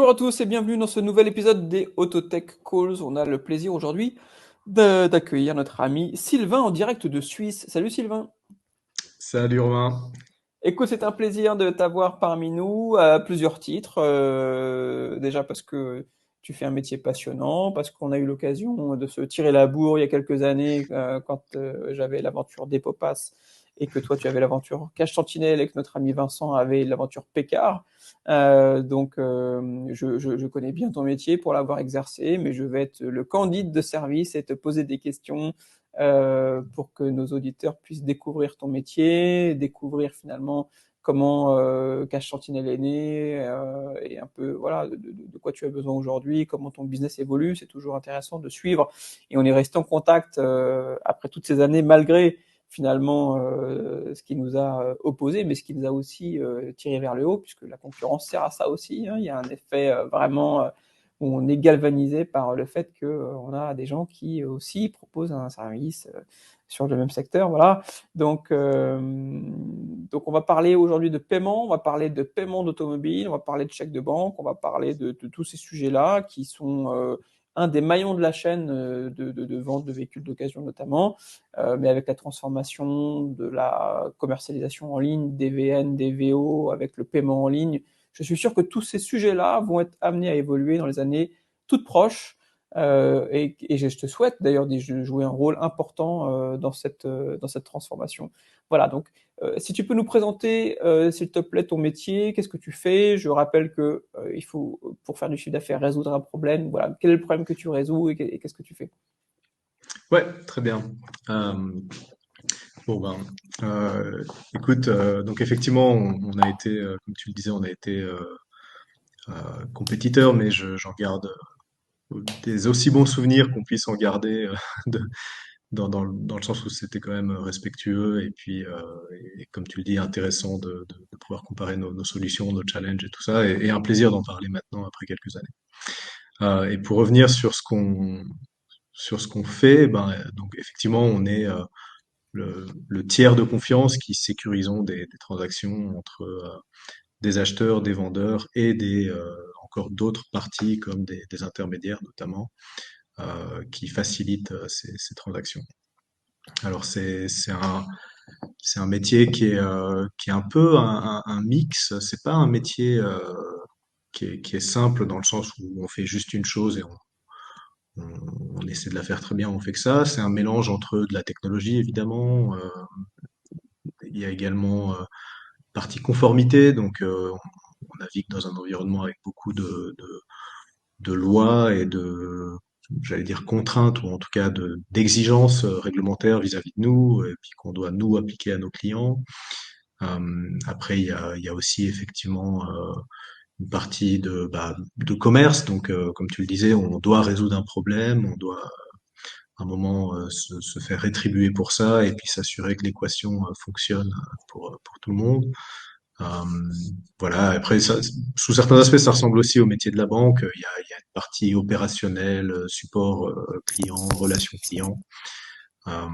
Bonjour à tous et bienvenue dans ce nouvel épisode des Autotech Calls. On a le plaisir aujourd'hui d'accueillir notre ami Sylvain en direct de Suisse. Salut Sylvain. Salut Romain. Écoute, c'est un plaisir de t'avoir parmi nous à plusieurs titres. Déjà parce que tu fais un métier passionnant, parce qu'on a eu l'occasion de se tirer la bourre il y a quelques années quand j'avais l'aventure d'Epopass et que toi tu avais l'aventure Cache Sentinelle et que notre ami Vincent avait l'aventure Pécard. Je connais bien ton métier pour l'avoir exercé, mais je vais être le candide de service et te poser des questions pour que nos auditeurs puissent découvrir ton métier, découvrir finalement comment Cache Sentinelle est né et un peu voilà de quoi tu as besoin aujourd'hui, comment ton business évolue. C'est toujours intéressant de suivre et on est resté en contact après toutes ces années malgré finalement ce qui nous a opposé, mais ce qui nous a aussi tiré vers le haut, puisque la concurrence sert à ça aussi. Hein. Il y a un effet vraiment où on est galvanisé par le fait que on a des gens qui aussi proposent un service sur le même secteur, voilà. Donc on va parler aujourd'hui de paiement, on va parler de paiement d'automobile, on va parler de chèque de banque, on va parler de tous ces sujets-là qui sont un des maillons de la chaîne de vente de véhicules d'occasion notamment, mais avec la transformation de la commercialisation en ligne, des VN, des VO, avec le paiement en ligne, je suis sûr que tous ces sujets-là vont être amenés à évoluer dans les années toutes proches. Et je te souhaite d'ailleurs de jouer un rôle important dans cette transformation. Voilà, donc si tu peux nous présenter, s'il te plaît, ton métier, qu'est-ce que tu fais? Je rappelle que il faut, pour faire du chiffre d'affaires, résoudre un problème. Voilà, quel est le problème que tu résous et qu'est-ce que tu fais? Ouais, très bien. Euh, bon ben, écoute, donc effectivement, on a été, comme tu le disais, on a été compétiteurs, mais j'en garde des aussi bons souvenirs qu'on puisse en garder de- dans le sens où c'était quand même respectueux et puis, et comme tu le dis, intéressant de pouvoir comparer nos solutions, nos challenges et tout ça, et un plaisir d'en parler maintenant après quelques années. Et pour revenir sur ce qu'on fait, ben, donc effectivement, on est le tiers de confiance qui sécurisons des transactions entre des acheteurs, des vendeurs et encore d'autres parties comme des intermédiaires notamment qui facilitent ces transactions. Alors c'est un métier qui est un peu un mix. C'est pas un métier qui est simple dans le sens où on fait juste une chose et on essaie de la faire très bien, on fait que ça. C'est un mélange entre de la technologie, évidemment. Il y a également partie conformité, donc on navigue dans un environnement avec beaucoup de lois et j'allais dire, contraintes, ou en tout cas d'exigences réglementaires vis-à-vis de nous, et puis qu'on doit nous appliquer à nos clients. Après, il y a aussi effectivement une partie de commerce, donc comme tu le disais, on doit résoudre un problème, on doit un moment se faire rétribuer pour ça et puis s'assurer que l'équation fonctionne pour tout le monde. Euh, voilà. Après, ça, sous certains aspects, ça ressemble aussi au métier de la banque. Il y a une partie opérationnelle, support client, relation client. Euh,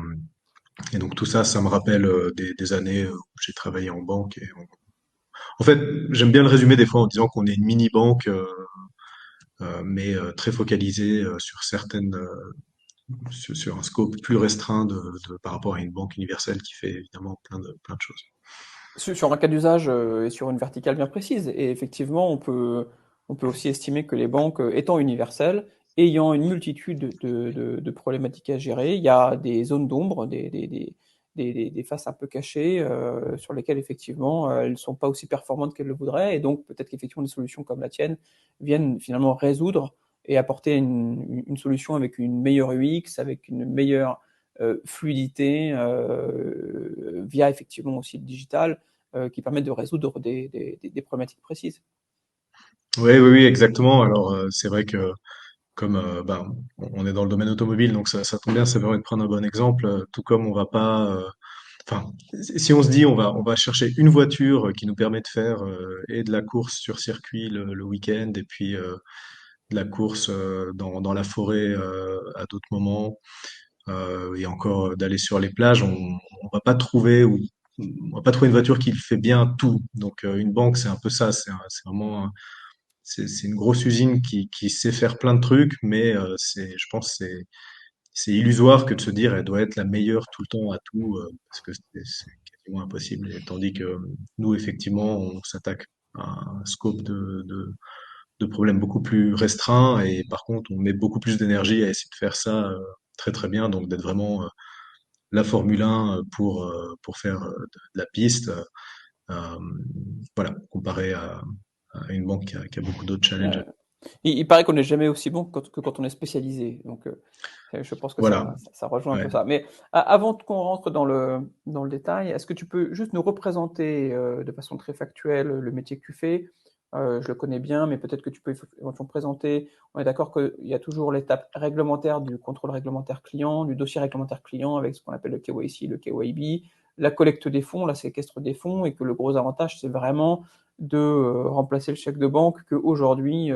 et donc tout ça, ça me rappelle des années où j'ai travaillé en banque. En fait, j'aime bien le résumer des fois en disant qu'on est une mini banque, mais très focalisée sur sur un scope plus restreint par rapport à une banque universelle qui fait évidemment plein de choses. Sur un cas d'usage et sur une verticale bien précise. Et effectivement, on peut aussi estimer que les banques, étant universelles, ayant une multitude de problématiques à gérer, il y a des zones d'ombre, des faces un peu cachées sur lesquelles effectivement elles ne sont pas aussi performantes qu'elles le voudraient. Et donc peut-être qu'effectivement des solutions comme la tienne viennent finalement résoudre et apporter une solution avec une meilleure UX, avec une meilleure fluidité via effectivement aussi le digital qui permettent de résoudre des problématiques précises. Oui, oui, oui, exactement. Alors, c'est vrai que comme on est dans le domaine automobile, donc ça tombe bien, ça permet de prendre un bon exemple. Tout comme on va pas, enfin, si on se dit on va chercher une voiture qui nous permet de faire et de la course sur circuit le week-end et puis de la course dans la forêt à d'autres moments et encore d'aller sur les plages, on va pas trouver ou on va pas trouver une voiture qui fait bien tout. Donc une banque, c'est un peu ça, c'est vraiment c'est une grosse usine qui sait faire plein de trucs, mais je pense que c'est illusoire que de se dire elle doit être la meilleure tout le temps à tout, parce que c'est quasiment impossible. Et tandis que nous, effectivement, on s'attaque à un scope de problèmes beaucoup plus restreint, et par contre, on met beaucoup plus d'énergie à essayer de faire ça très très bien, donc d'être vraiment la Formule 1 pour faire de la piste. Euh, voilà, comparé à une banque qui a beaucoup d'autres challenges. Ouais. Il paraît qu'on n'est jamais aussi bon que quand on est spécialisé. Donc, je pense que Voilà, ça rejoint un peu ouais. ça. Mais avant qu'on rentre dans le détail, est-ce que tu peux juste nous représenter de façon très factuelle le métier que tu fais? Je le connais bien, mais peut-être que tu peux éventuellement présenter. On est d'accord qu'il y a toujours l'étape réglementaire du contrôle réglementaire client, du dossier réglementaire client avec ce qu'on appelle le KYC, le KYB, la collecte des fonds, la séquestre des fonds, et que le gros avantage, c'est vraiment de remplacer le chèque de banque qu'aujourd'hui,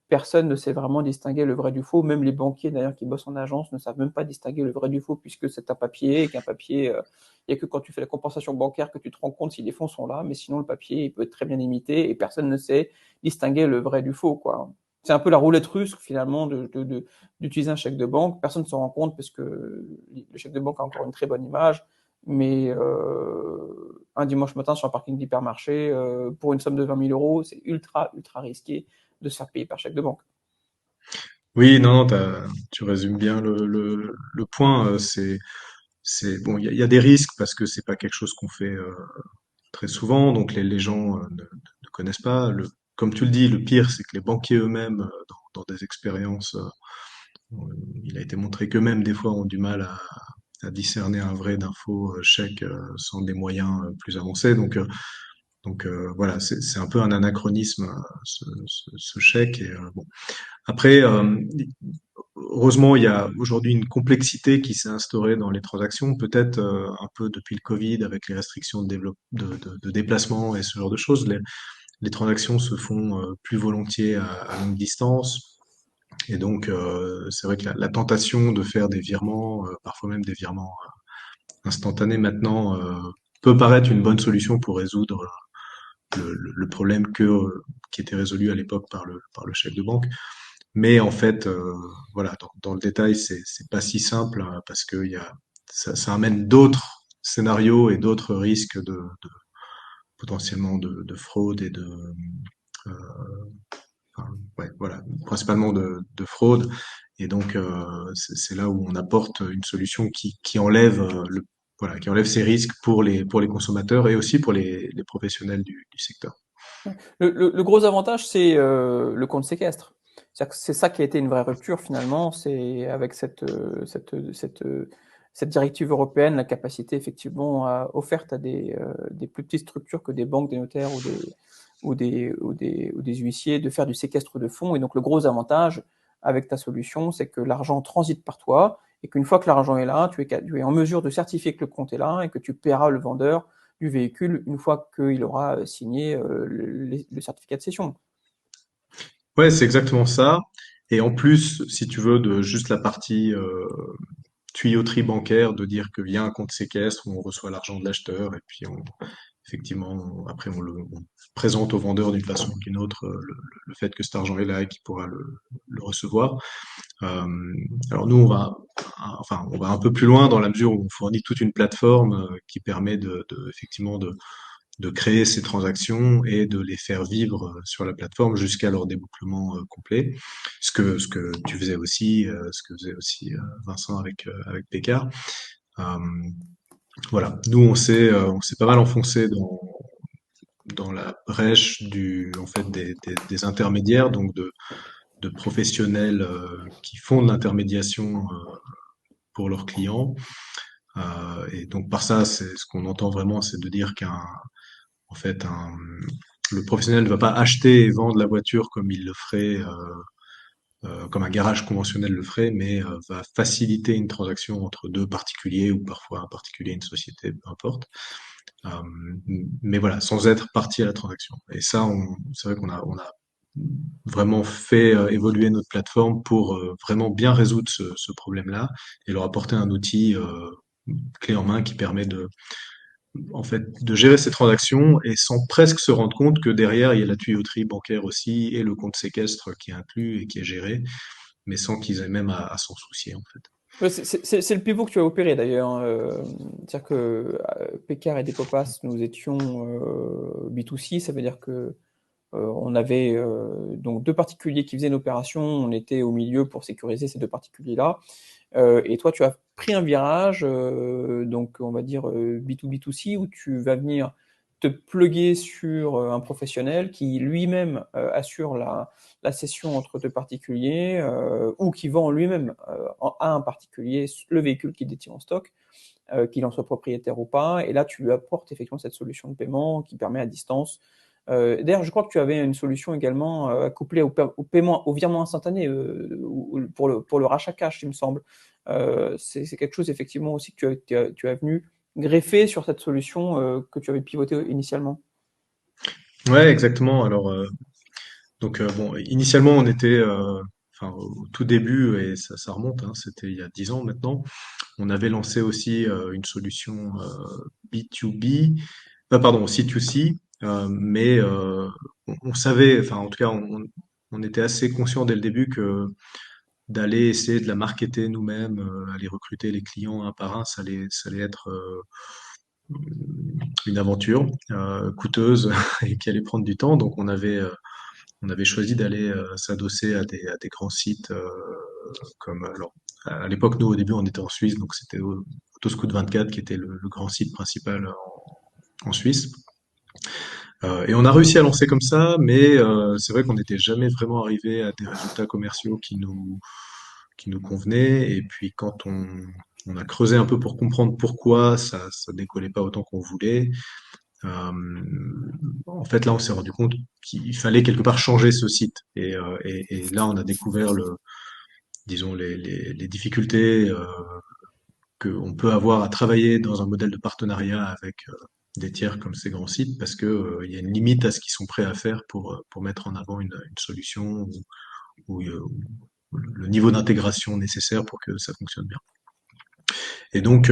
personne ne sait vraiment distinguer le vrai du faux. Même les banquiers, d'ailleurs, qui bossent en agence ne savent même pas distinguer le vrai du faux puisque c'est un papier et qu'un papier, il n'y a que quand tu fais la compensation bancaire que tu te rends compte si les fonds sont là. Mais sinon, le papier, il peut être très bien imité et personne ne sait distinguer le vrai du faux, quoi. C'est un peu la roulette russe, finalement, d'utiliser un chèque de banque. Personne ne s'en rend compte parce que le chèque de banque a encore une très bonne image. Mais un dimanche matin sur un parking d'hypermarché, pour une somme de 20 000 euros, c'est ultra, ultra risqué de se faire payer par chèque de banque. Oui, non, non, tu résumes bien le point. Bon, il y a des risques parce que c'est pas quelque chose qu'on fait très souvent, donc les gens ne connaissent pas. Comme tu le dis, le pire, c'est que les banquiers eux-mêmes, dans des expériences, il a été montré qu'eux-mêmes, des fois, ont du mal à discerner un vrai d'un faux chèque sans des moyens plus avancés. Donc voilà, c'est un peu un anachronisme, ce chèque. Et, bon. Après, heureusement, il y a aujourd'hui une complexité qui s'est instaurée dans les transactions, peut-être un peu depuis le Covid, avec les restrictions de déplacement et ce genre de choses. Les transactions se font plus volontiers à longue distance. Et donc, c'est vrai que la tentation de faire des virements, parfois même des virements instantanés maintenant, peut paraître une bonne solution pour résoudre le problème qui était résolu à l'époque par le chef de banque. Mais en fait, voilà, dans le détail, c'est pas si simple parce que ça amène d'autres scénarios et d'autres risques potentiellement de fraude et euh, enfin, ouais, voilà, principalement de fraude. Et donc, c'est là où on apporte une solution qui enlève voilà, qui enlève ces risques pour les consommateurs et aussi pour les professionnels du secteur. Le gros avantage, c'est le compte séquestre. C'est-à-dire que c'est ça qui a été une vraie rupture finalement, c'est avec cette directive européenne, la capacité effectivement offerte à des plus petites structures que des banques, des notaires ou des huissiers de faire du séquestre de fonds. Et donc le gros avantage avec ta solution, c'est que l'argent transite par toi et qu'une fois que l'argent est là, tu es en mesure de certifier que le compte est là et que tu paieras le vendeur du véhicule une fois qu'il aura signé le certificat de cession. Ouais, c'est exactement ça. Et en plus, si tu veux, de juste la partie tuyauterie bancaire, de dire qu'il y a un compte séquestre où on reçoit l'argent de l'acheteur et puis effectivement, après on présente au vendeur d'une façon ou d'une autre le fait que cet argent est là et qu'il pourra le recevoir. Euh, alors nous, enfin, on va un peu plus loin dans la mesure où on fournit toute une plateforme qui permet effectivement de créer ces transactions et de les faire vivre sur la plateforme jusqu'à leur débouclement complet. Ce que tu faisais aussi, ce que faisait aussi Vincent avec Pécard. Euh, voilà, nous on s'est pas mal enfoncé dans la brèche en fait des intermédiaires, donc de professionnels qui font de l'intermédiation pour leurs clients. Et donc par ça, c'est ce qu'on entend vraiment, c'est de dire en fait, le professionnel ne va pas acheter et vendre la voiture comme il le ferait, comme un garage conventionnel le ferait, mais va faciliter une transaction entre deux particuliers ou parfois un particulier et une société, peu importe. Euh, mais voilà, sans être partie à la transaction. Et ça, c'est vrai qu'on a vraiment fait évoluer notre plateforme pour vraiment bien résoudre ce problème-là et leur apporter un outil clé en main qui permet en fait, de gérer ces transactions et sans presque se rendre compte que derrière, il y a la tuyauterie bancaire aussi et le compte séquestre qui est inclus et qui est géré, mais sans qu'ils aient même à s'en soucier, en fait. Ouais, c'est le pivot que tu as opéré d'ailleurs, hein. C'est-à-dire que Pécard et Decopas, nous étions B2C, ça veut dire que on avait donc deux particuliers qui faisaient une opération, on était au milieu pour sécuriser ces deux particuliers-là. Et toi, tu as pris un virage, donc on va dire B2B2C, où tu vas venir te plugger sur un professionnel qui lui-même assure la cession entre deux particuliers ou qui vend lui-même à un particulier le véhicule qu'il détient en stock, qu'il en soit propriétaire ou pas. Et là, tu lui apportes effectivement cette solution de paiement qui permet à distance. D'ailleurs, je crois que tu avais une solution également couplée au paiement, au virement instantané pour le rachat cash, il me semble. C'est quelque chose effectivement aussi que tu as venu greffer sur cette solution que tu avais pivotée initialement. Ouais, exactement. Alors, bon, initialement, on était, enfin, au tout début, et ça remonte, hein, c'était il y a 10 ans maintenant. On avait lancé aussi une solution B2B, pardon, C2C, mais on savait, enfin, en tout cas, on était assez conscient dès le début que d'aller essayer de la marketer nous-mêmes, aller recruter les clients un par un, ça allait être une aventure coûteuse et qui allait prendre du temps. Donc on avait choisi d'aller s'adosser à des grands sites comme alors à l'époque nous au début on était en Suisse donc c'était Autoscout 24 qui était le grand site principal en Suisse. Et on a réussi à lancer comme ça, mais c'est vrai qu'on n'était jamais vraiment arrivé à des résultats commerciaux qui nous convenaient. Et puis quand on a creusé un peu pour comprendre pourquoi ça décollait pas autant qu'on voulait, euh, en fait là on s'est rendu compte qu'il fallait quelque part changer ce site. Et là on a découvert disons les difficultés qu'on peut avoir à travailler dans un modèle de partenariat avec des tiers comme ces grands sites parce que il y a une limite à ce qu'ils sont prêts à faire pour mettre en avant une solution ou le niveau d'intégration nécessaire pour que ça fonctionne bien. Et donc,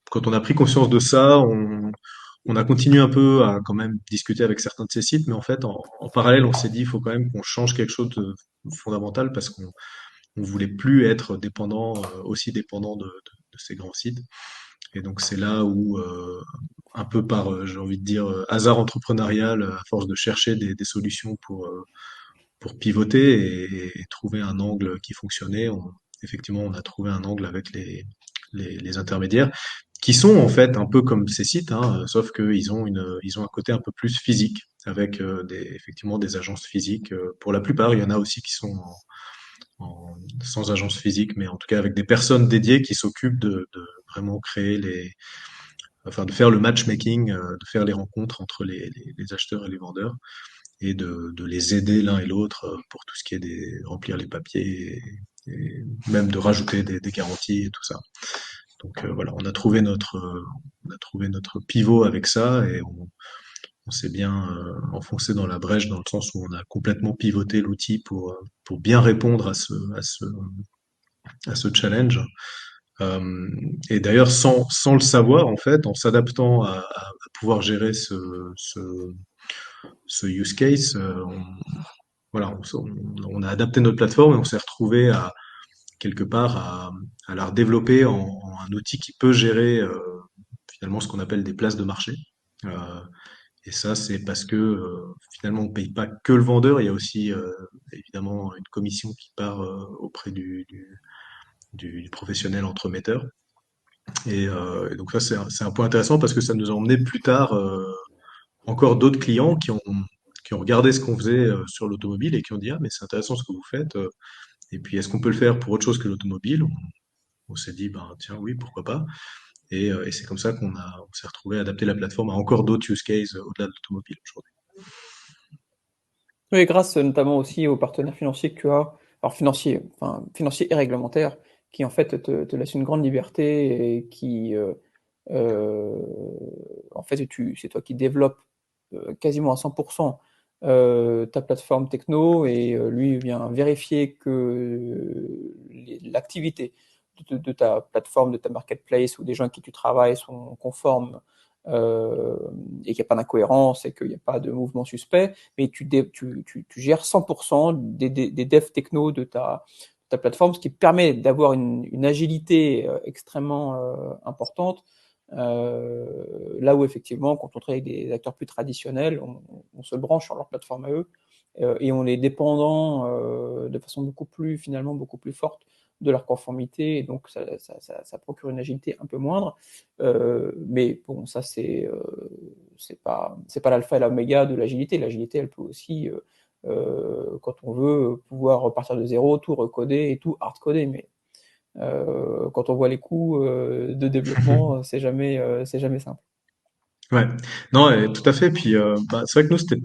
quand on a pris conscience de ça, on a continué un peu à quand même discuter avec certains de ces sites, mais en fait, en parallèle, on s'est dit, il faut quand même qu'on change quelque chose de fondamental parce qu'on on voulait plus être dépendant, aussi dépendant de ces grands sites. Et donc c'est là où, un peu par, j'ai envie de dire, hasard entrepreneurial, à force de chercher des solutions pour pivoter et trouver un angle qui fonctionnait, effectivement, on a trouvé un angle avec les intermédiaires, qui sont en fait un peu comme ces sites, hein, sauf qu'ils ont ils ont un côté un peu plus physique, avec effectivement des agences physiques. Pour la plupart, il y en a aussi qui sont sans agence physique, mais en tout cas avec des personnes dédiées qui s'occupent de vraiment créer enfin de faire le matchmaking, de faire les rencontres entre les acheteurs et les vendeurs et de les aider l'un et l'autre pour tout ce qui est remplir les papiers et même de rajouter des garanties et tout ça. Donc voilà, on a trouvé notre pivot avec ça et on s'est bien enfoncé dans la brèche dans le sens où on a complètement pivoté l'outil pour bien répondre à ce challenge. Euh, et d'ailleurs, sans le savoir, en fait, en s'adaptant à pouvoir gérer ce use case, voilà, on a adapté notre plateforme et on s'est retrouvé à quelque part à la redévelopper en un outil qui peut gérer finalement ce qu'on appelle des places de marché. Euh, et ça, c'est parce que finalement, on paye pas que le vendeur, il y a aussi évidemment une commission qui part auprès du professionnel entremetteur. Et donc ça, c'est un point intéressant parce que ça nous a emmené plus tard encore d'autres clients qui ont regardé ce qu'on faisait sur l'automobile et qui ont dit, ah, mais c'est intéressant ce que vous faites. Et puis, est-ce qu'on peut le faire pour autre chose que l'automobile? On s'est dit, ben, tiens, oui, pourquoi pas. Et c'est comme ça on s'est retrouvé à adapter la plateforme à encore d'autres use cases au-delà de l'automobile aujourd'hui. Oui, grâce notamment aussi aux partenaires financiers que tu as, alors financiers, enfin financiers et réglementaires, qui en fait te laissent une grande liberté et qui, euh, en fait, c'est toi qui développes quasiment à 100% ta plateforme techno et lui vient vérifier que l'activité de ta plateforme, de ta marketplace ou des gens avec qui tu travailles sont conformes euh, et qu'il n'y a pas d'incohérence et qu'il n'y a pas de mouvement suspect, mais tu gères 100% des devs techno de ta plateforme, ce qui permet d'avoir une agilité extrêmement importante. Là où effectivement, quand on travaille avec des acteurs plus traditionnels, on se branche sur leur plateforme à eux et on est dépendant de façon finalement beaucoup plus forte de leur conformité, et donc ça procure une agilité un peu moindre. Mais bon, ça c'est pas l'alpha et l'oméga de l'agilité. L'agilité, elle peut aussi, quand on veut, pouvoir repartir de zéro, tout recoder et tout hardcoder. Mais quand on voit les coûts de développement, c'est jamais simple. Ouais, non, tout à fait. Puis c'est vrai que nous, c'était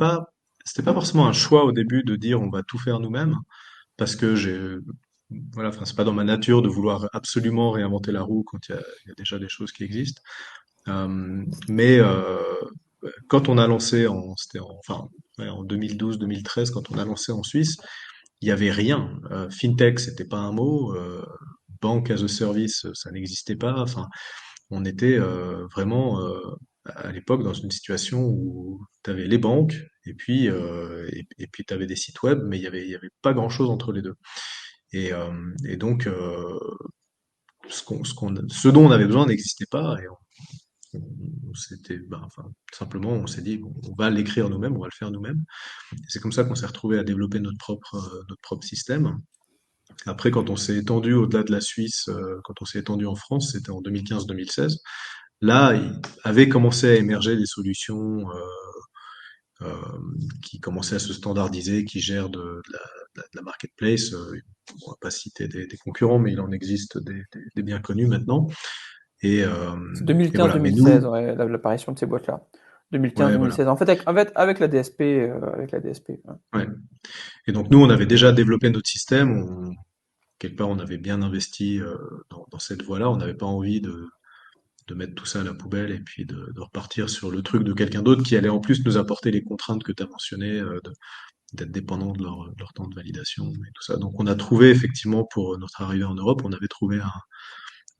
pas forcément un choix au début de dire on va tout faire nous-mêmes, parce que voilà, enfin, c'est pas dans ma nature de vouloir absolument réinventer la roue quand il y a déjà des choses qui existent. Mais quand on a lancé enfin, ouais, en 2012-2013, quand on a lancé en Suisse, il y avait rien. Fintech, c'était pas un mot. Banque as a service, ça n'existait pas. Enfin, on était vraiment à l'époque dans une situation où tu avais les banques et puis tu avais des sites web, mais il y avait pas grand-chose entre les deux. Et donc ce dont on avait besoin n'existait pas et enfin, simplement on s'est dit bon, on va l'écrire nous-mêmes, on va le faire nous-mêmes. Et c'est comme ça qu'on s'est retrouvé à développer notre propre système. Après, quand on s'est étendu au-delà de la Suisse, quand on s'est étendu en France, c'était en 2015-2016. Là, il avait commencé à émerger des solutions qui commençaient à se standardiser, qui gèrent de la marketplace. On va pas citer des concurrents, mais il en existe des bien connus maintenant. Et, euh, C'est et voilà. Mais nous, 2015-2016, ouais, l'apparition de ces boîtes-là. ouais, voilà. 2015-2016. En fait, avec la DSP, ouais. Ouais. Et donc nous, on avait déjà développé notre système. Quelque part, on avait bien investi dans cette voie-là. On n'avait pas envie de mettre tout ça à la poubelle et puis de repartir sur le truc de quelqu'un d'autre qui allait en plus nous apporter les contraintes que tu as mentionnées, d'être dépendant de leur temps de validation et tout ça. Donc on a trouvé effectivement pour notre arrivée en Europe, on avait trouvé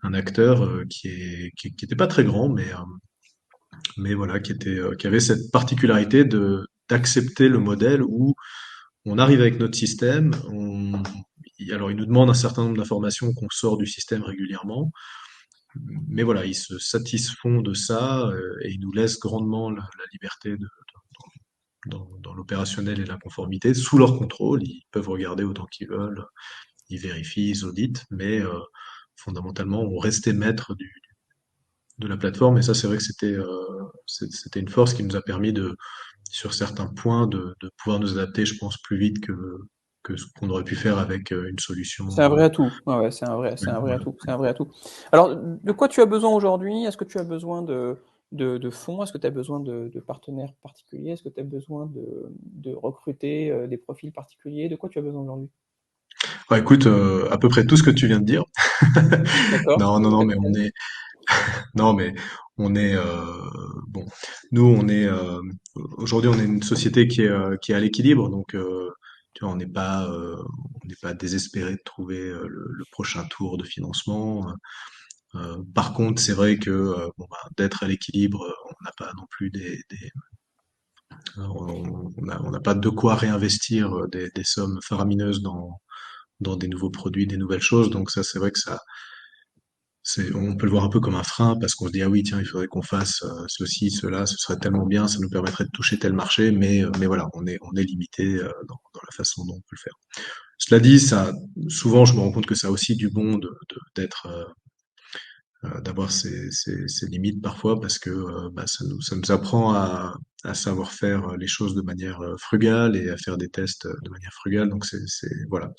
un acteur qui était pas très grand, mais voilà, qui avait cette particularité d'accepter le modèle où on arrive avec notre système, alors il nous demande un certain nombre d'informations qu'on sort du système régulièrement, mais voilà, ils se satisfont de ça et ils nous laissent grandement la liberté dans l'opérationnel et la conformité sous leur contrôle. Ils peuvent regarder autant qu'ils veulent, ils vérifient, ils auditent, mais fondamentalement, on restait maître de la plateforme. Et ça, c'est vrai que c'était une force qui nous a permis sur certains points, de pouvoir nous adapter, je pense, plus vite que ce qu'on aurait pu faire avec une solution. C'est un vrai atout. Ouais, ouais, Ouais, c'est un vrai voilà. atout. C'est un vrai atout. Alors, de quoi tu as besoin aujourd'hui? Est-ce que tu as besoin de fonds? Est-ce que tu as besoin de partenaires particuliers? Est-ce que tu as besoin de recruter des profils particuliers? De quoi tu as besoin aujourd'hui? Ouais, écoute, à peu près tout ce que tu viens de dire. D'accord? Non, non, non, mais non, mais on est, bon, nous, aujourd'hui, on est une société qui est à l'équilibre, donc, tu vois, on n'est pas désespéré de trouver le prochain tour de financement. Par contre, c'est vrai que, bon, bah, d'être à l'équilibre, on n'a pas non plus on n'a pas de quoi réinvestir des sommes faramineuses dans des nouveaux produits, des nouvelles choses. Donc ça, c'est vrai que on peut le voir un peu comme un frein parce qu'on se dit ah oui tiens il faudrait qu'on fasse ceci, cela, ce serait tellement bien, ça nous permettrait de toucher tel marché, mais voilà on est limité dans la façon dont on peut le faire. Cela dit, ça souvent je me rends compte que ça a aussi du bon d'être d'avoir ces limites parfois parce que bah, ça nous apprend à savoir faire les choses de manière frugale et à faire des tests de manière frugale. Donc voilà,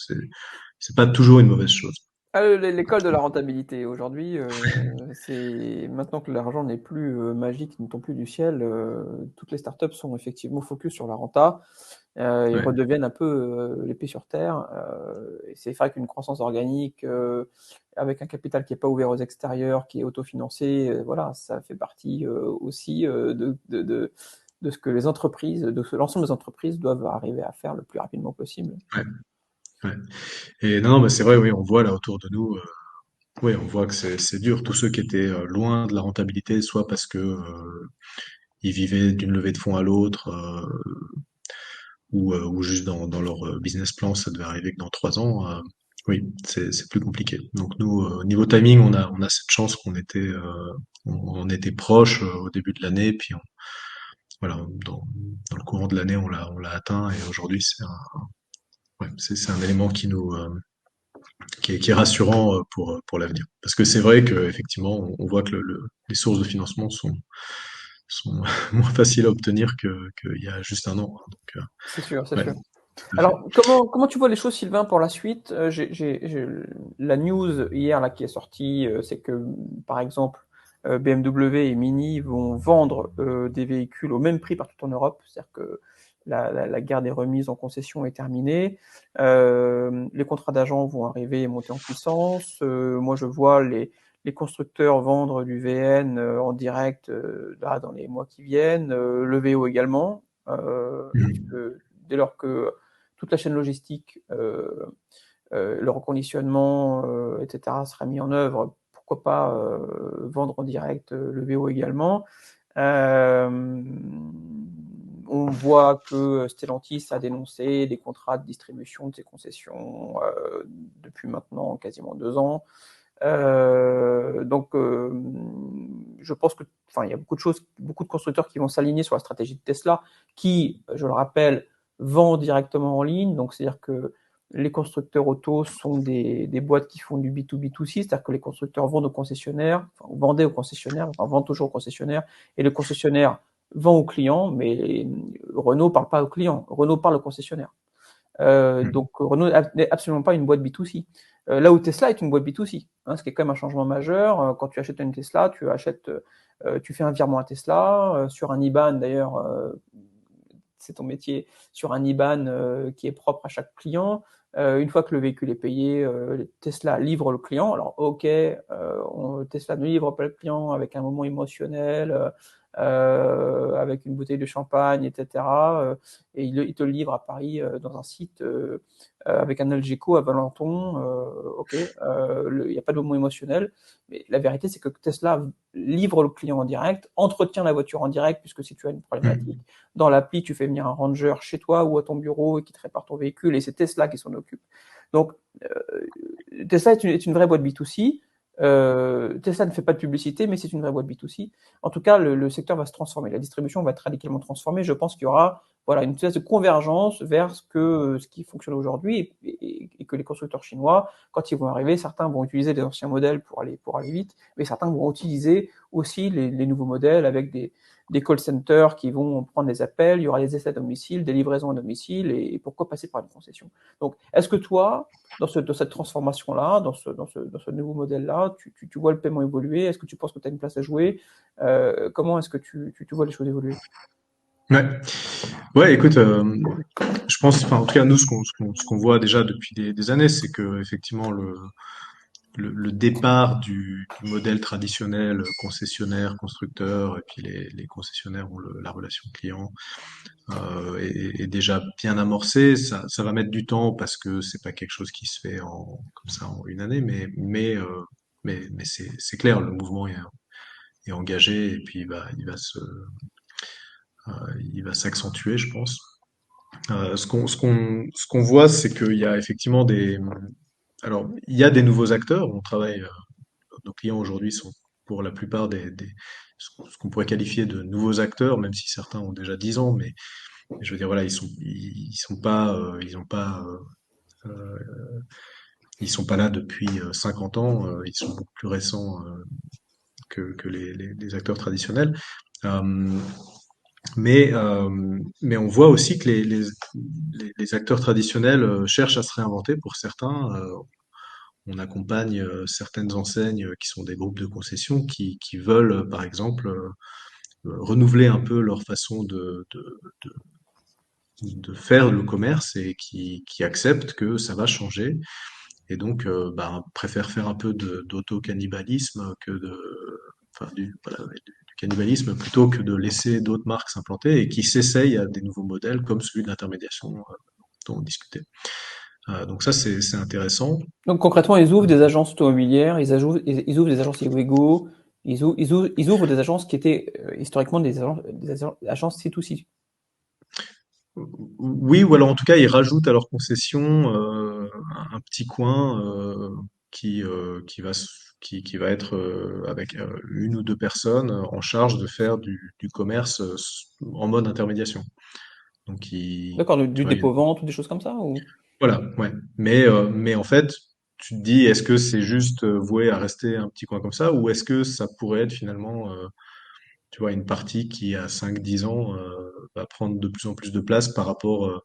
c'est pas toujours une mauvaise chose. Ah, l'école de la rentabilité. Aujourd'hui, c'est maintenant que l'argent n'est plus magique, ne tombe plus du ciel, toutes les startups sont effectivement focus sur la renta. Ils Ouais. redeviennent un peu les pieds sur terre. Et c'est vrai qu'une croissance organique avec un capital qui n'est pas ouvert aux extérieurs, qui est autofinancé, voilà, ça fait partie aussi de ce que les entreprises, l'ensemble des entreprises doivent arriver à faire le plus rapidement possible. Ouais, ouais. Et non, non, mais c'est vrai, oui, on voit là autour de nous oui, on voit que c'est dur. Tous ceux qui étaient loin de la rentabilité, soit parce que ils vivaient d'une levée de fonds à l'autre, ou juste dans leur business plan, ça devait arriver que dans 3 ans. Oui, c'est plus compliqué. Donc nous, au niveau timing, on a cette chance qu'on était on était proche au début de l'année, puis voilà, dans le courant de l'année, on l'a atteint, et aujourd'hui, ouais, c'est un élément qui est rassurant pour l'avenir. Parce que c'est vrai qu'effectivement, on voit que les sources de financement sont moins faciles à obtenir qu'il y a juste un an, hein. Donc, C'est sûr, c'est ouais, sûr. tout à fait. Alors, comment tu vois les choses, Sylvain, pour la suite? La news hier là, qui est sortie, c'est que, par exemple, BMW et Mini vont vendre des véhicules au même prix partout en Europe. C'est-à-dire que la guerre des remises en concession est terminée. Les contrats d'agents vont arriver et monter en puissance. Moi, je vois les constructeurs vendre du VN en direct là, dans les mois qui viennent, le VO également, puisque Mhm. dès lors que toute la chaîne logistique, le reconditionnement, etc., sera mis en œuvre. Pourquoi pas vendre en direct le VO également. Euh, on voit que Stellantis a dénoncé des contrats de distribution de ses concessions depuis maintenant quasiment 2 ans. Donc, je pense que, enfin, il y a beaucoup de choses, beaucoup de constructeurs qui vont s'aligner sur la stratégie de Tesla, qui, je le rappelle, vend directement en ligne. Donc, c'est-à-dire que les constructeurs auto sont des boîtes qui font du B2B2C, c'est-à-dire que les constructeurs vendent aux concessionnaires, enfin, vendaient aux concessionnaires, enfin, vendent toujours aux concessionnaires, et le concessionnaire vend aux clients, mais Renault parle pas aux clients, Renault parle aux concessionnaires. Mhm. Donc Renault n'est absolument pas une boîte B2C. Là où Tesla est une boîte B2C, hein, ce qui est quand même un changement majeur. Quand tu achètes une Tesla, tu fais un virement à Tesla sur un IBAN d'ailleurs. C'est ton métier sur un IBAN qui est propre à chaque client. Une fois que le véhicule est payé, Tesla livre le client. Alors, ok, Tesla ne livre pas le client avec un moment émotionnel, avec une bouteille de champagne, etc. Et il te le livre à Paris dans un site avec un Algeco à Valenton. Ok, il n'y a pas de moment émotionnel. Mais la vérité, c'est que Tesla livre le client en direct, entretient la voiture en direct, puisque si tu as une problématique, Mhm. dans l'appli, tu fais venir un ranger chez toi ou à ton bureau et qui te répare ton véhicule, et c'est Tesla qui s'en occupe. Donc, Tesla est une vraie boîte B2C. Tesla ne fait pas de publicité, mais c'est une vraie boîte B2C. En tout cas, le secteur va se transformer. La distribution va être radicalement transformée. Je pense qu'il y aura voilà, une espèce de convergence vers ce qui fonctionne aujourd'hui et que les constructeurs chinois, quand ils vont arriver, certains vont utiliser les anciens modèles pour aller vite, mais certains vont utiliser aussi les nouveaux modèles avec des call centers qui vont prendre les appels, il y aura des essais à domicile, des livraisons à domicile, et pourquoi passer par une concession. Donc, est-ce que toi, dans cette transformation-là, dans ce nouveau modèle-là, tu vois le paiement évoluer? Est-ce que tu penses que tu as une place à jouer? Comment est-ce que tu vois les choses évoluer? Ouais. Ouais, écoute, je pense, enfin, en tout cas, nous, ce qu'on voit déjà depuis des années, c'est que effectivement le départ du modèle traditionnel, concessionnaire, constructeur, et puis les concessionnaires ont la relation client, est déjà bien amorcé. Ça va mettre du temps parce que c'est pas quelque chose qui se fait comme ça en une année, mais c'est clair, le mouvement est engagé, et puis il va s'accentuer, je pense. Ce qu'on voit, c'est qu'il y a effectivement alors, il y a des nouveaux acteurs. Nos clients aujourd'hui sont pour la plupart ce qu'on pourrait qualifier de nouveaux acteurs, même si certains ont déjà 10 ans, mais je veux dire, voilà, ils sont pas, ils sont pas là depuis 50 ans. Ils sont beaucoup plus récents que les acteurs traditionnels. Euh, mais on voit aussi que les acteurs traditionnels cherchent à se réinventer pour certains. On accompagne certaines enseignes qui sont des groupes de concession qui veulent, par exemple, renouveler un peu leur façon de faire le commerce, et qui acceptent que ça va changer, et donc préfèrent faire un peu d'auto-cannibalisme enfin, voilà, du cannibalisme, plutôt que de laisser d'autres marques s'implanter, et qui s'essayent à des nouveaux modèles comme celui de l'intermédiation dont on discutait. Donc ça, c'est intéressant. Donc concrètement, ils ouvrent des agences automobilières, ils ouvrent des agences Iwego, ils ouvrent des agences qui étaient historiquement des agences C2C. Oui, ou alors en tout cas, ils rajoutent à leur concession un petit coin qui va être avec une ou deux personnes en charge de faire du commerce en mode intermédiation. Donc, D'accord, tu du vois, dépôt-vente ou des choses comme ça ou... voilà, ouais. Mais en fait, tu te dis, est-ce que c'est juste voué à rester un petit coin comme ça, ou est-ce que ça pourrait être finalement, tu vois, une partie qui, à 5, 10 ans, va prendre de plus en plus de place par rapport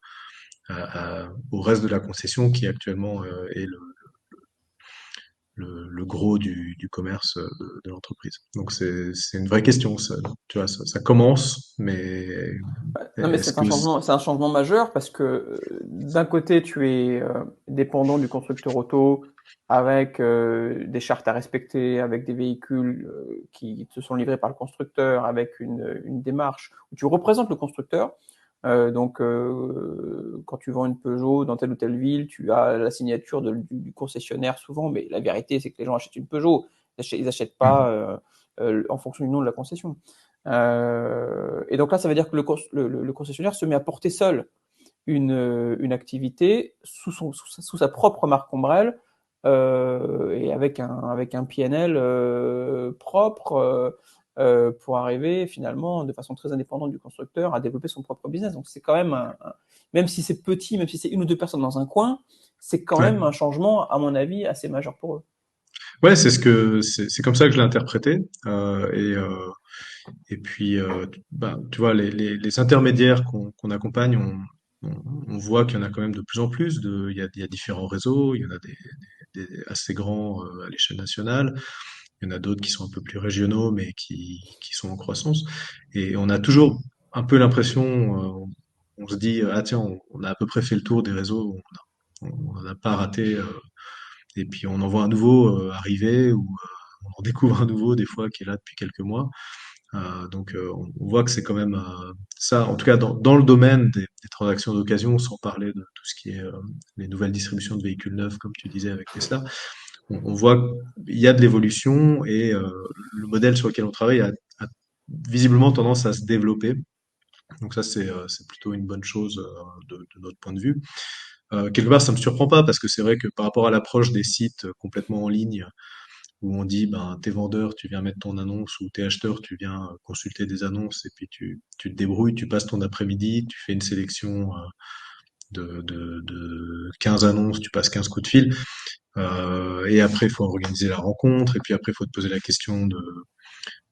au reste de la concession qui actuellement est le gros du commerce de l'entreprise. Donc c'est une vraie question, ça, tu vois, ça commence, mais Ouais. Non, mais est-ce que c'est un changement majeur parce que d'un côté, tu es dépendant du constructeur auto avec des chartes à respecter, avec des véhicules qui te sont livrés par le constructeur, avec une démarche où tu représentes le constructeur. Quand tu vends une Peugeot dans telle ou telle ville, tu as la signature du concessionnaire souvent, mais la vérité, c'est que les gens achètent une Peugeot. Ils achètent pas en fonction du nom de la concession. Et donc là, ça veut dire que le concessionnaire se met à porter seul une activité sous sa propre marque ombrelle et avec un PNL propre pour arriver finalement de façon très indépendante du constructeur à développer son propre business. Donc c'est quand même même si c'est petit, même si c'est une ou deux personnes dans un coin, c'est quand ouais, même un changement, à mon avis, assez majeur pour eux. ouais, c'est comme ça que je l'ai interprété. Et puis, bah, tu vois, les intermédiaires qu'on accompagne, on voit qu'il y en a quand même de plus en plus. Il y a différents réseaux, il y en a des assez grands à l'échelle nationale. Il y en a d'autres qui sont un peu plus régionaux, mais qui sont en croissance. Et on a toujours un peu l'impression, on se dit, ah tiens, on a à peu près fait le tour des réseaux, on n'a pas raté. Et puis on en voit un nouveau arriver, ou on en découvre un nouveau des fois qui est là depuis quelques mois. On voit que c'est quand même ça, en tout cas dans le domaine des transactions d'occasion, sans parler de tout ce qui est les nouvelles distributions de véhicules neufs, comme tu disais avec Tesla. On voit qu'il y a de l'évolution et le modèle sur lequel on travaille a visiblement tendance à se développer. Donc ça, c'est plutôt une bonne chose de notre point de vue. Quelque part, ça me surprend pas parce que c'est vrai que par rapport à l'approche des sites complètement en ligne, où on dit, ben, t'es vendeur, tu viens mettre ton annonce, ou t'es acheteur, tu viens consulter des annonces, et puis tu te débrouilles, tu passes ton après-midi, tu fais une sélection de 15 annonces, tu passes 15 coups de fil, et après, il faut organiser la rencontre, et puis après, il faut te poser la question de,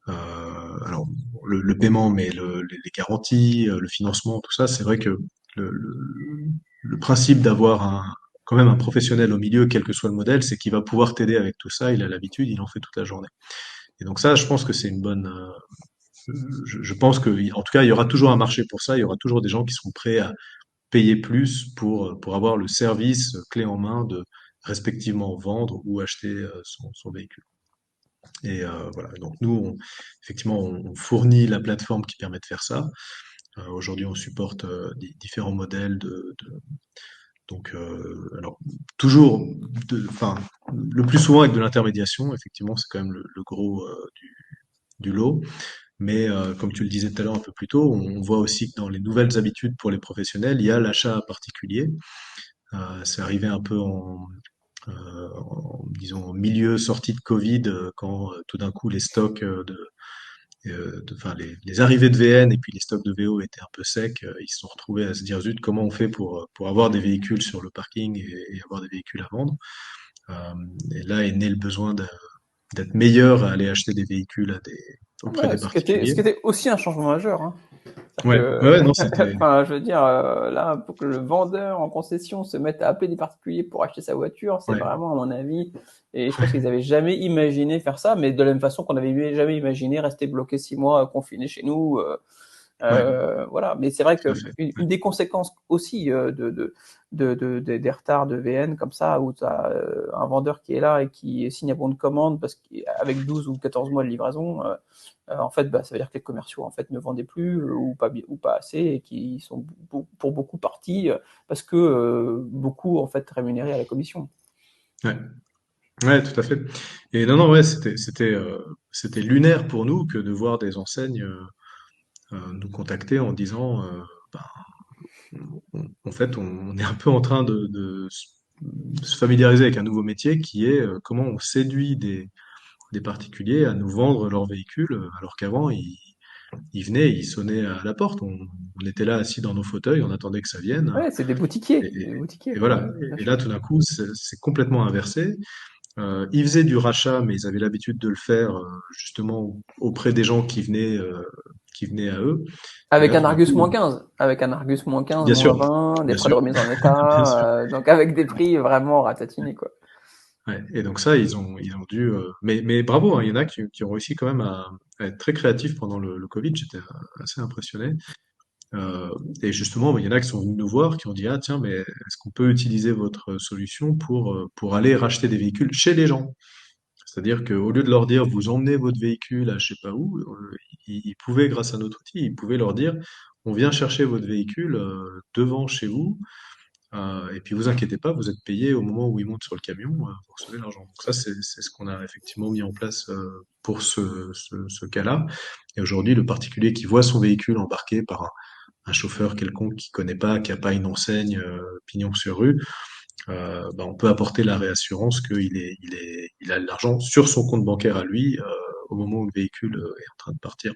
alors, le paiement, mais les garanties, le financement, tout ça, c'est vrai que le, le, le principe d'avoir quand même un professionnel au milieu, quel que soit le modèle, c'est qu'il va pouvoir t'aider avec tout ça, il a l'habitude, il en fait toute la journée. Et donc ça, je pense que c'est une bonne. Je pense que, en tout cas, il y aura toujours un marché pour ça. Il y aura toujours des gens qui seront prêts à payer plus pour avoir le service clé en main de respectivement vendre ou acheter son véhicule. Et voilà. Donc nous, effectivement, on fournit la plateforme qui permet de faire ça. Aujourd'hui, on supporte différents modèles donc, alors, toujours, enfin, le plus souvent avec de l'intermédiation, effectivement, c'est quand même le gros du lot. Mais comme tu le disais tout à l'heure un peu plus tôt, on voit aussi que dans les nouvelles habitudes pour les professionnels, il y a l'achat particulier. C'est arrivé un peu disons, en milieu sortie de Covid, quand tout d'un coup les stocks enfin les arrivées de VN et puis les stocks de VO étaient un peu secs. Ils se sont retrouvés à se dire, zut, comment on fait pour avoir des véhicules sur le parking et avoir des véhicules à vendre. Euh, et là est né le besoin d'être meilleur à aller acheter des véhicules auprès Ouais, des ce particuliers. qui était aussi un changement majeur, hein. C'est-à-dire Ouais, que, ouais, ouais, non, c'était. enfin, je veux dire, là, pour que le vendeur en concession se mette à appeler des particuliers pour acheter sa voiture, c'est Ouais, vraiment, à mon avis, et je pense qu'ils avaient jamais imaginé faire ça, mais de la même façon qu'on avait jamais imaginé rester bloqué 6 mois confiné chez nous. Ouais, Voilà. Mais c'est vrai tout à que fait. Ouais. une des conséquences aussi des retards de VN comme ça, où tu as un vendeur qui est là et qui signe un bon de commande parce qu'avec 12 ou 14 mois de livraison, en fait, bah, ça veut dire que les commerciaux en fait ne vendaient plus ou pas assez et qui sont pour beaucoup partis parce que beaucoup en fait rémunérés à la commission. Ouais. Ouais, tout à fait. Et non, non, ouais, c'était lunaire pour nous que de voir des enseignes nous contacter en disant, en fait, on est un peu en train de se familiariser avec un nouveau métier qui est comment on séduit des particuliers à nous vendre leurs véhicules, alors qu'avant, ils venaient, ils sonnaient à la porte. On était là assis dans nos fauteuils, on attendait que ça vienne. Ouais, c'est Et, des et- boutiquiers, et ouais, voilà. bien Et là, sûr. tout d'un coup, c'est complètement inversé. Ils faisaient du rachat, mais ils avaient l'habitude de le faire justement auprès des gens qui venaient à eux. Et Avec là, un tout d'un Argus coup, -15, avec un Argus -15, bien sûr, -20, des bien frais de sûr, remise en bien sûr. état, donc avec des prix vraiment ratatinés, quoi. Ouais. Et donc ça, ils ont dû. Mais bravo, hein, il y en a qui ont réussi quand même à être très créatifs pendant le Covid. J'étais assez impressionné. Euh, et justement, il y en a qui sont venus nous voir, qui ont dit, ah tiens, mais est-ce qu'on peut utiliser votre solution pour aller racheter des véhicules chez les gens? C'est-à-dire qu'au lieu de leur dire, vous emmenez votre véhicule à je sais pas où, ils pouvaient, grâce à notre outil, ils pouvaient leur dire, on vient chercher votre véhicule devant chez vous, et puis vous inquiétez pas, vous êtes payé au moment où il monte sur le camion, vous recevez l'argent. Donc ça, c'est ce qu'on a effectivement mis en place pour ce cas-là. Et aujourd'hui, le particulier qui voit son véhicule embarqué par un chauffeur quelconque qui connaît pas, qui a pas une enseigne pignon sur rue, bah, on peut apporter la réassurance il a de l'argent sur son compte bancaire à lui au moment où le véhicule est en train de partir.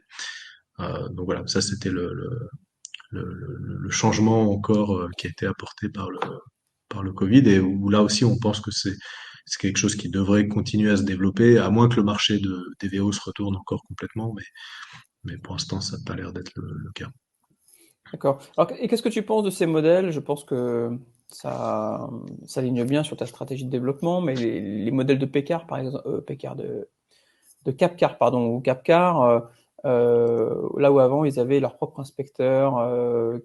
Donc voilà, ça c'était le changement encore qui a été apporté par le Covid et où là aussi on pense que c'est quelque chose qui devrait continuer à se développer, à moins que le marché des VO se retourne encore complètement, mais pour l'instant ça n'a pas l'air d'être le cas. D'accord. Alors, et qu'est-ce que tu penses de ces modèles? Je pense que ça s'aligne bien sur ta stratégie de développement, mais les modèles de Peccar, par exemple, Peccar de Capcar, pardon, ou Capcar, là où avant ils avaient leur propre inspecteur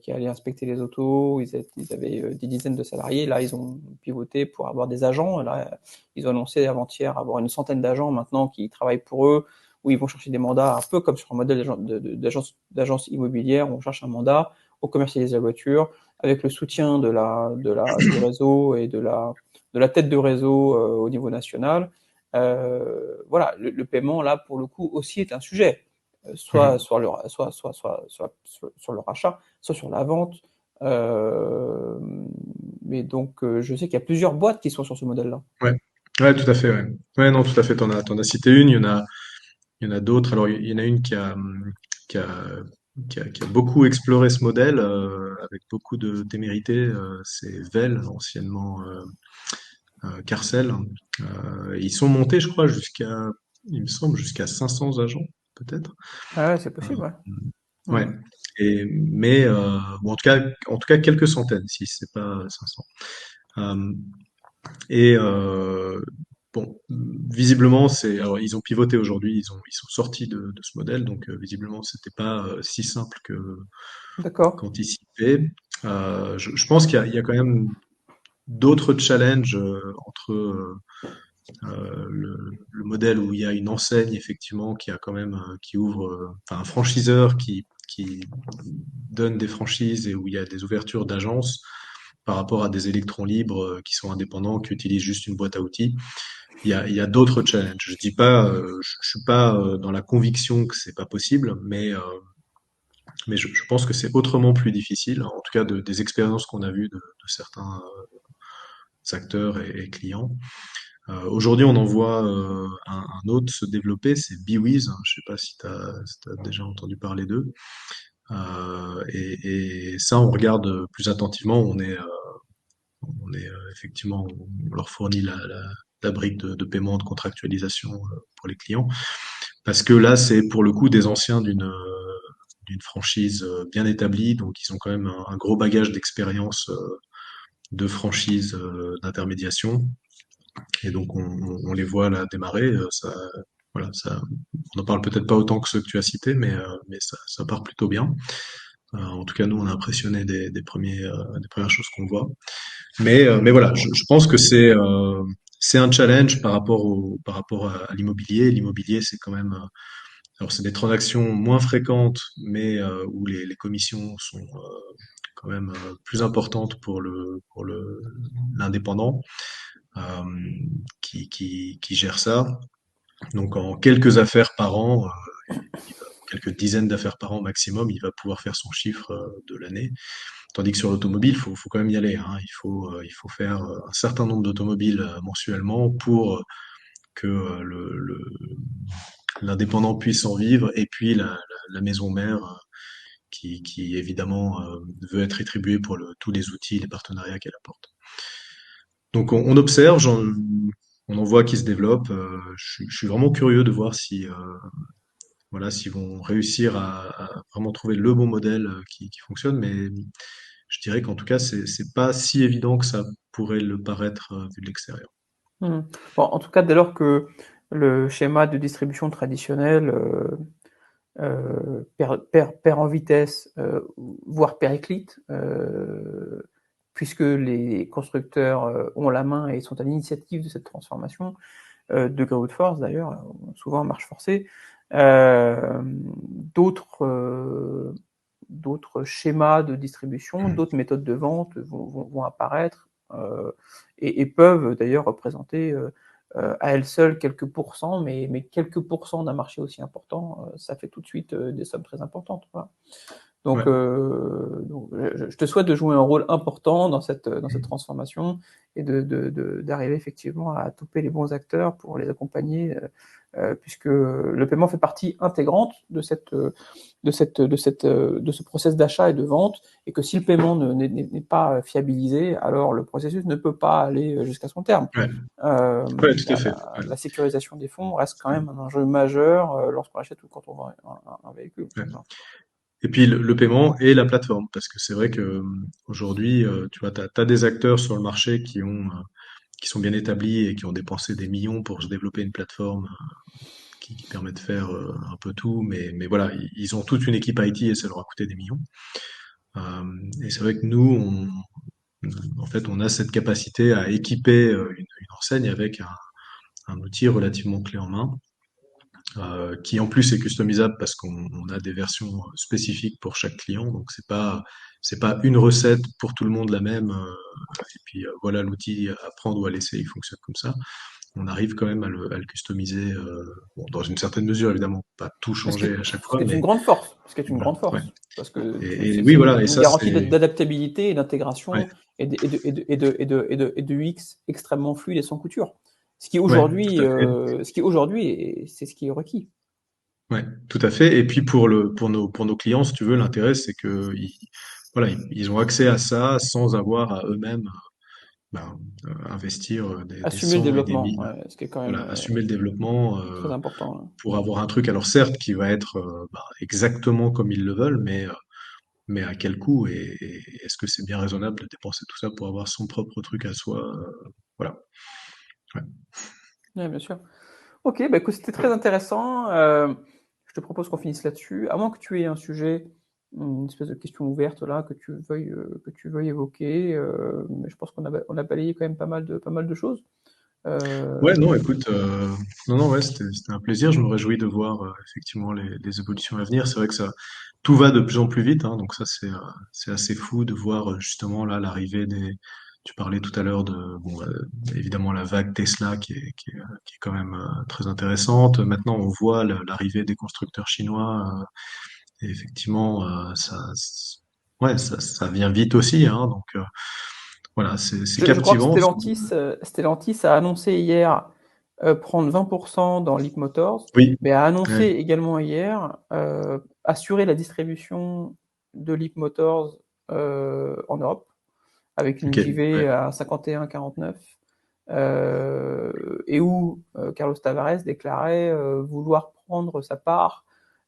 qui allait inspecter les autos, ils avaient des dizaines de salariés, là ils ont pivoté pour avoir des agents, là ils ont annoncé avant-hier avoir une centaine d'agents maintenant qui travaillent pour eux, où ils vont chercher des mandats, un peu comme sur un modèle d'agence immobilière, où on cherche un mandat, on commercialise la voiture, avec le soutien du réseau et de la tête de réseau au niveau national. Voilà, le paiement là pour le coup aussi est un sujet, Mhm. sur le rachat, soit sur la vente. Euh, mais donc je sais qu'il y a plusieurs boîtes qui sont sur ce modèle-là. Ouais. Ouais, tout à fait, ouais. Ouais, non, tout à fait. T'en as cité une, il y en a d'autres. Alors, il y en a une qui a, qui a beaucoup exploré ce modèle avec beaucoup de témérité. C'est Vel, anciennement Carcel. Ils sont montés, je crois, il me semble, jusqu'à 500 agents, peut-être. Ah ouais, c'est Euh, possible, ouais. ouais. Mhm. Mais bon, en tout cas, quelques centaines, si c'est pas 500. Euh, et bon, visiblement, alors, ils ont pivoté aujourd'hui, ils sont sortis de ce modèle, donc visiblement, c'était pas si simple que D'accord. qu'anticipé. Je pense il y a quand même d'autres challenges entre le modèle où il y a une enseigne effectivement qui a quand même qui ouvre, enfin un franchiseur qui donne des franchises et où il y a des ouvertures d'agences par rapport à des électrons libres qui sont indépendants, qui utilisent juste une boîte à outils. Il y a d'autres challenges. Je dis pas, je suis pas dans la conviction que c'est pas possible, mais je pense que c'est autrement plus difficile, en tout cas des expériences qu'on a vues de certains acteurs et clients. Aujourd'hui, on en voit un autre se développer, c'est BeWiz. Je sais pas si tu as déjà entendu parler d'eux. Et ça, on regarde plus attentivement. On est effectivement, on leur fournit la brique de paiement, de contractualisation pour les clients. Parce que là, c'est pour le coup des anciens d'une franchise bien établie, donc ils ont quand même un gros bagage d'expérience de franchise d'intermédiation. Et donc on les voit là démarrer. Ça, voilà, ça, on n'en parle peut-être pas autant que ceux que tu as cités, mais ça part plutôt bien. En tout cas, nous, on a impressionné des premières choses qu'on voit. Mais voilà, je pense que c'est un challenge par rapport à l'immobilier. L'immobilier, c'est quand même, alors c'est des transactions moins fréquentes, mais où les commissions sont quand même plus importantes pour l'indépendant euh, qui gère ça. Donc en quelques affaires par an, quelques dizaines d'affaires par an maximum, il va pouvoir faire son chiffre de l'année. Tandis que sur l'automobile, faut quand même y aller, hein. Il faut faire un certain nombre d'automobiles mensuellement pour que l'indépendant puisse en vivre, et puis la maison mère qui évidemment veut être rétribuée pour tous les outils, les partenariats qu'elle apporte. Donc on observe, on en voit qui se développe. Je suis vraiment curieux de voir si voilà, s'ils vont réussir à vraiment trouver le bon modèle qui fonctionne, mais je dirais qu'en tout cas, c'est pas si évident que ça pourrait le paraître vu de l'extérieur. Mmh. Bon, en tout cas, dès lors que le schéma de distribution traditionnel perd en vitesse, voire périclite, puisque les constructeurs ont la main et sont à l'initiative de cette transformation, de gré ou de force d'ailleurs, souvent à marche forcée, d'autres d'autres schémas de distribution, d'autres méthodes de vente vont apparaître et peuvent d'ailleurs représenter à elles seules quelques pourcents, mais quelques pourcents d'un marché aussi important, ça fait tout de suite des sommes très importantes. Voilà. Ouais. Donc je te souhaite de jouer un rôle important dans cette transformation et d'arriver effectivement à toper les bons acteurs pour les accompagner, puisque le paiement fait partie intégrante de ce process d'achat et de vente, et que si le paiement n'est pas fiabilisé, alors le processus ne peut pas aller jusqu'à son terme. Ouais, Euh, ouais, tout à fait. Ouais, la sécurisation des fonds reste quand même un enjeu majeur lorsqu'on achète ou quand on vend un véhicule. ouais. Et puis le paiement et la plateforme, parce que c'est vrai que aujourd'hui, tu vois, t'as des acteurs sur le marché qui sont bien établis et qui ont dépensé des millions pour se développer une plateforme qui permet de faire un peu tout, mais voilà, ils ont toute une équipe IT et ça leur a coûté des millions. Et c'est vrai que nous, en fait, on a cette capacité à équiper une enseigne avec un outil relativement clé en main, qui en plus est customisable parce qu'on a des versions spécifiques pour chaque client. Donc c'est pas une recette pour tout le monde la même. Et puis voilà l'outil à prendre ou à laisser, il fonctionne comme ça. On arrive quand même à le customiser, bon, dans une certaine mesure évidemment, pas tout changer à chaque Ce fois, qui est une mais grande force, ce qui est une voilà, grande ouais. force, parce que Et oui, c'est voilà, et une ça garantie c'est, d'adaptabilité et ouais, d'intégration et de UX extrêmement fluide et sans couture. ouais, tout à fait. Ce qui aujourd'hui, c'est ce qui est requis. Ouais, tout à fait. Et puis pour nos clients, si tu veux, l'intérêt, c'est que voilà, ils ont accès à ça sans avoir à eux-mêmes ben, investir des Assumer le cents et des développement, mille, ouais, ce qui est quand même voilà, assumer le développement très important. Ouais. pour avoir un truc, alors certes, qui va être exactement comme ils le veulent, mais à quel coût et est-ce que c'est bien raisonnable de dépenser tout ça pour avoir son propre truc à soi, voilà. Ouais. Ouais, bien sûr. Ok, bah écoute, c'était très intéressant. Je te propose qu'on finisse là-dessus. À moins que tu aies un sujet, une espèce de question ouverte là, que tu veuilles évoquer. Mais je pense on a balayé quand même pas mal de choses. Ouais, Euh, non, écoute, non, non, ouais, c'était un plaisir. Je me réjouis de voir effectivement les évolutions à venir. C'est vrai que ça, tout va de plus en plus vite, hein, donc ça, c'est assez fou de voir justement là l'arrivée des. Tu parlais tout à l'heure de, bon, évidemment la vague Tesla qui est quand même très intéressante. Maintenant, on voit l'arrivée des constructeurs chinois. Et effectivement, ouais, ça vient vite aussi, hein, donc voilà, c'est je crois que captivant. Stellantis a annoncé hier prendre 20% dans Leap Motors, Oui, mais a ouais, annoncé également hier assurer la distribution de Leap Motors en Europe, avec une ok, JV ouais, à 51,49, et où Carlos Tavares déclarait vouloir prendre sa part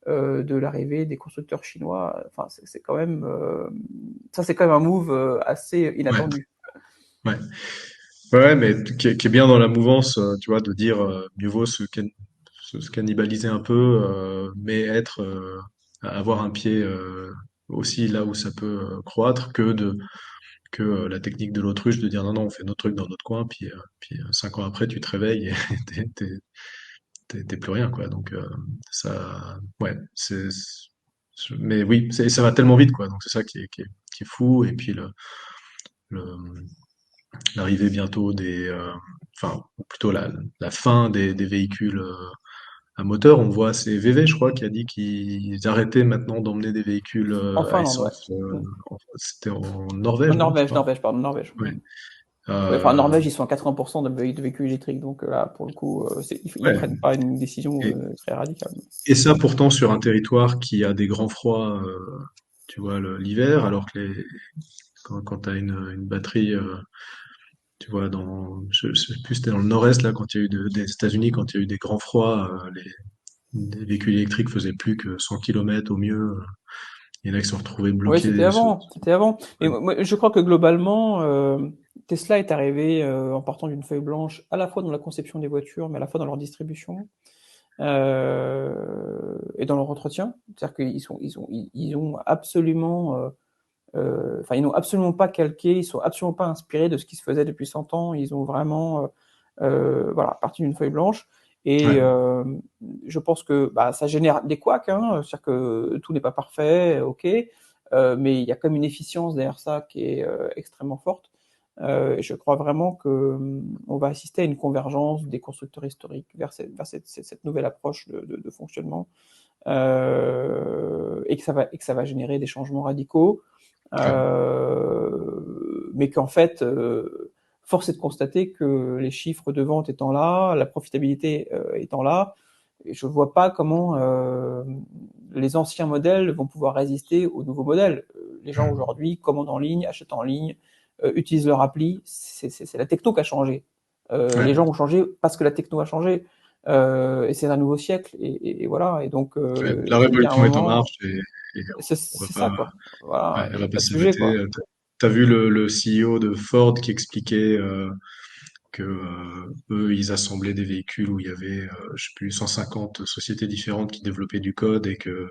de l'arrivée des constructeurs chinois. Enfin, c'est quand même ça, c'est quand même un move assez ouais, inattendu. ouais. Ouais, mais qui est bien dans la mouvance, tu vois, de dire mieux vaut se cannibaliser un peu, mais avoir un pied aussi là où ça peut croître que la technique de l'autruche de dire non, non, on fait notre truc dans notre coin, puis 5 ans après, tu te réveilles et t'es plus rien, quoi. Donc, ça, ouais, mais oui, ça va tellement vite, quoi. Donc, c'est ça qui est fou. Et puis, le- l'arrivée bientôt enfin, ou plutôt la fin des véhicules à moteur. On voit, c'est VV, je crois, qui a dit qu'ils arrêtaient maintenant d'emmener des véhicules En à Finlande, ouais. essence. Mm. C'était en En Norvège, non, c'est Norvège, pas? Norvège, pardon, Norvège. Ouais. Mm. Ouais, enfin, en Euh, Norvège, ils sont à 80% de véhicules électriques, donc là, pour le coup, ils ouais. prennent pas une décision Et, très radicale. et ça, pourtant, sur un territoire qui a des grands froids, tu vois, l'hiver, alors que quand tu as une batterie, tu vois, je sais plus, c'était dans le nord-est, là, quand il y a eu des États-Unis, quand il y a eu des grands froids, les véhicules électriques faisaient plus que 100 km au mieux. Il y en a qui se sont retrouvés Oui, bloqués. c'était avant. Et Ouais. moi, je crois que globalement, Tesla est arrivé en partant d'une feuille blanche, à la fois dans la conception des voitures, mais à la fois dans leur distribution et dans leur entretien. C'est-à-dire ils ont absolument, enfin, ils n'ont absolument pas calqué, ils sont absolument pas inspirés de ce qui se faisait depuis 100 ans. Ils ont vraiment, voilà, parti d'une feuille blanche. Et Ouais. je pense que bah, ça génère des couacs, hein, c'est-à-dire que tout n'est pas parfait, ok, mais il y a comme une efficience derrière ça qui est extrêmement forte. Et je crois vraiment que on va assister à une convergence des constructeurs historiques vers cette nouvelle approche de fonctionnement, et que ça va générer des changements radicaux, Ouais. mais qu'en fait, force est de constater que les chiffres de vente étant là, la profitabilité étant là, je ne vois pas comment les anciens modèles vont pouvoir résister aux nouveaux modèles. Les gens aujourd'hui commandent en ligne, achètent en ligne, utilisent leur appli. C'est la techno qui a changé. Les Ouais. gens ont changé parce que la techno a changé. Et c'est un nouveau siècle. Et voilà. Et donc, Ouais. La il y a un révolution est en moment, marche et on va c'est ça, pas, quoi. ouais, Voilà. elle Il n'y va a pas pas de sujet, s'arrêter. quoi. T'as vu le CEO de Ford qui expliquait que eux, ils assemblaient des véhicules où il y avait, je sais plus, 150 sociétés différentes qui développaient du code et que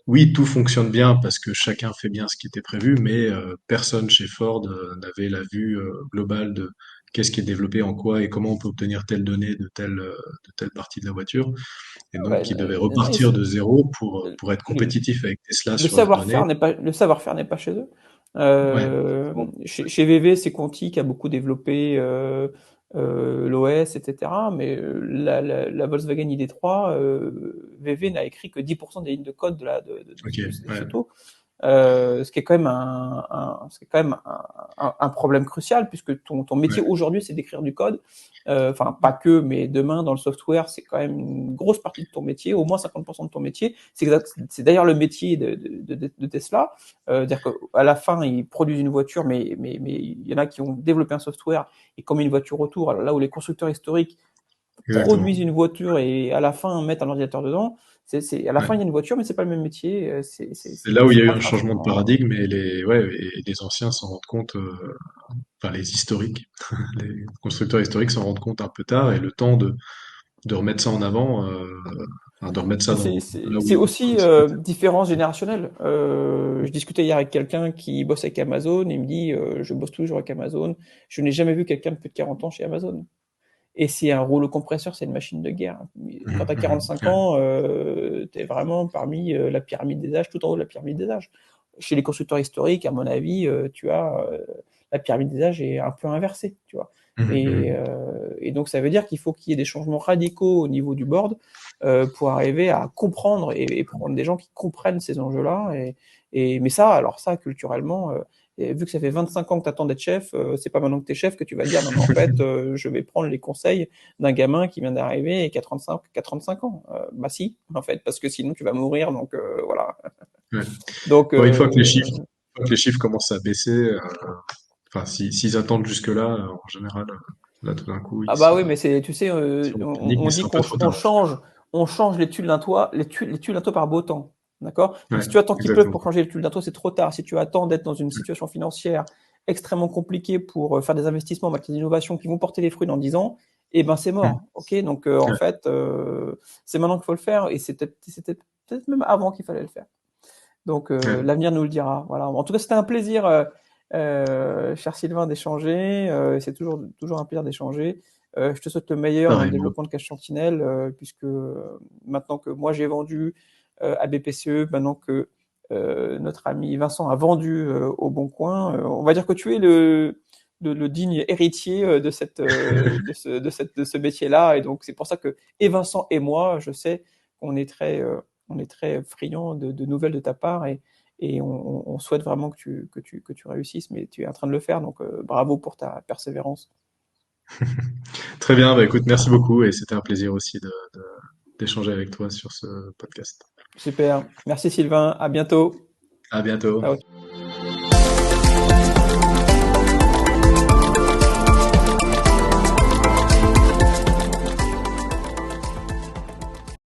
oui, tout fonctionne bien parce que chacun fait bien ce qui était prévu, mais personne chez Ford n'avait la vue globale de qu'est-ce qui est développé en quoi et comment on peut obtenir telle donnée de telle partie de la voiture. Et Ah donc, ben, ils devaient non, repartir de zéro pour être le, compétitifs avec Tesla le sur leurs données. savoir-faire n'est pas chez eux. Ouais, bon, Chez VV, c'est Conti qui a beaucoup développé l'OS, etc. Mais la Volkswagen ID.3, VV n'a écrit que 10% des lignes de code ok, de ouais, cette auto. Ce qui est quand même ce qui est quand même un problème crucial, puisque ton métier ouais, aujourd'hui, c'est d'écrire du code. Enfin, pas que, mais demain, dans le software, c'est quand même une grosse partie de ton métier, au moins 50% de ton métier. C'est d'ailleurs le métier de Tesla. C'est-à-dire qu'à la fin, ils produisent une voiture, mais il y en a qui ont développé un software et comme une voiture autour. Alors là où les constructeurs historiques exactement. produisent une voiture et à la fin mettent un ordinateur dedans, à la fin il y a Ouais. une voiture, mais c'est pas le même métier. C'est là où il y a C'est eu pas un changement de forcément. paradigme et les anciens s'en rendent compte, enfin les historiques, les constructeurs historiques s'en rendent compte un peu tard et le temps de remettre ça en avant, enfin, de remettre ça là où C'est ils aussi souhaitent. différence générationnelle. Je discutais hier avec quelqu'un qui bosse avec Amazon et il me dit je bosse toujours avec Amazon. Je n'ai jamais vu quelqu'un de plus de 40 ans chez Amazon. Et c'est un rouleau compresseur, c'est une machine de guerre. Quand tu as 45 Ouais, ans, tu es vraiment parmi la pyramide des âges, tout en haut de la pyramide des âges. Chez les constructeurs historiques, à mon avis, tu as la pyramide des âges est un peu inversée, tu vois. Et donc ça veut dire qu'il faut qu'il y ait des changements radicaux au niveau du board pour arriver à comprendre et prendre des gens qui comprennent ces enjeux-là. Mais ça, alors ça, culturellement, et vu que ça fait 25 ans que tu attends d'être chef, c'est pas maintenant que tu es chef que tu vas dire non, mais en fait, je vais prendre les conseils d'un gamin qui vient d'arriver et qui a 35 ans. Bah si, en fait, parce que sinon tu vas mourir, donc voilà. ouais. Donc, Bon, une fois que les chiffres commencent à baisser, enfin, s'ils attendent jusque-là, en général, là, tout d'un coup, ah bah oui, mais c'est, tu sais, sont en panique, mais on c'est dit un peu trop tard. on change les tuiles d'un toit, les tuiles d'un toit par beau temps. D'accord? Donc Ouais, si tu attends qu'il pleuve exactement. pour changer les tuiles d'un toit, c'est trop tard. Si tu attends d'être dans une situation financière extrêmement compliquée pour faire des investissements en matière d'innovation qui vont porter les fruits dans 10 ans, et ben c'est Mm. mort. Ok, donc en Ouais, fait, c'est maintenant qu'il faut le faire, et c'était peut-être même avant qu'il fallait le faire. Donc ouais, l'avenir nous le dira. Voilà. En tout cas, c'était un plaisir, cher Sylvain, d'échanger. C'est toujours un plaisir d'échanger. Je te souhaite le meilleur dans le pareillement. développement de Cache Sentinelle, puisque maintenant que moi j'ai vendu à BPCE, maintenant que notre ami Vincent a vendu au Bon Coin, on va dire que tu es le digne héritier de ce métier-là. Et donc c'est pour ça que et Vincent et moi, je sais qu'on est on est très friand de nouvelles de ta part, et on souhaite vraiment que tu réussisses, mais tu es en train de le faire, donc bravo pour ta persévérance. Très bien, bah écoute, merci beaucoup et c'était un plaisir aussi d'échanger avec toi sur ce podcast. Super. Merci Sylvain. À bientôt. À bientôt. Ciao.